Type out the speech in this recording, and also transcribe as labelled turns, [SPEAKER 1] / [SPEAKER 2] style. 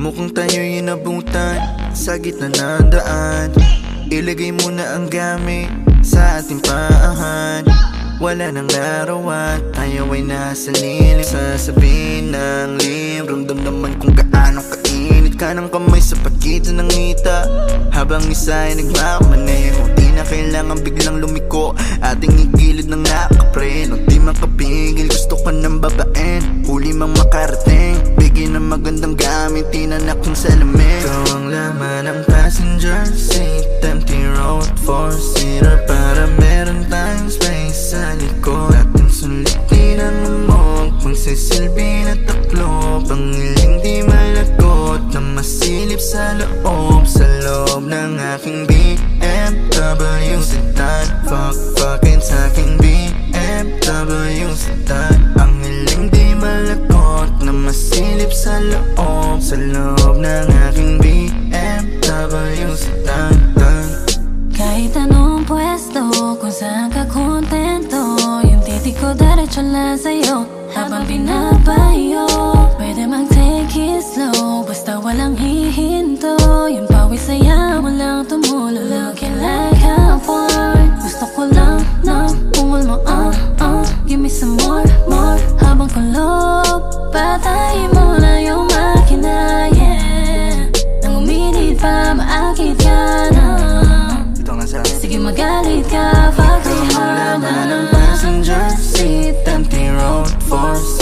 [SPEAKER 1] Mukhang tayo'y inabutan sa gitna ng daan. Ilagay mo na ang gamit sa ating paahan. Wala nang larawan, tayo ay nasa lilim. Sasabihin ng lim, ramdam naman kung gaano kainit ka ng kamay sa pagitan ng ngita. Habang isa ay nagmamaneho, di na kailangan biglang lumiko. Ating igilid ng nakapre, no di makapigil, gusto ka ng babaen. Huli mang makarating, bigyan ng magandang gamit, tinanak ng salamin. Ikaw ang laman ng passenger seat, empty road, four-seater, para meron tayong space sa likod. Ating sulitin ang umog, magsisilbi na taklo, pangiling di malagot na masilip sa loob ng aking BMW sedan. Fuck-fuckin' sa aking BMW sedan. Ang hiling di malagot na masilip sa loob ng aking BMW sedan.
[SPEAKER 2] Kahit anong pwesto, kung saan ka kontento, yung titig ko diretso lang sa'yo habang pinapayo. Pwede mag-take it slow, basta walang hihinto. Yung pawis saya mo lang tumulo, looking like a porn. Gusto ko lang ng pungol mo, give me some more. Habang kulob, patayin mo na yung makina, yeah. Nang uminit pa, maakit ka na. Sige magalit ka, fuck Rihanna.
[SPEAKER 1] Laman ng passenger seat, empty road, force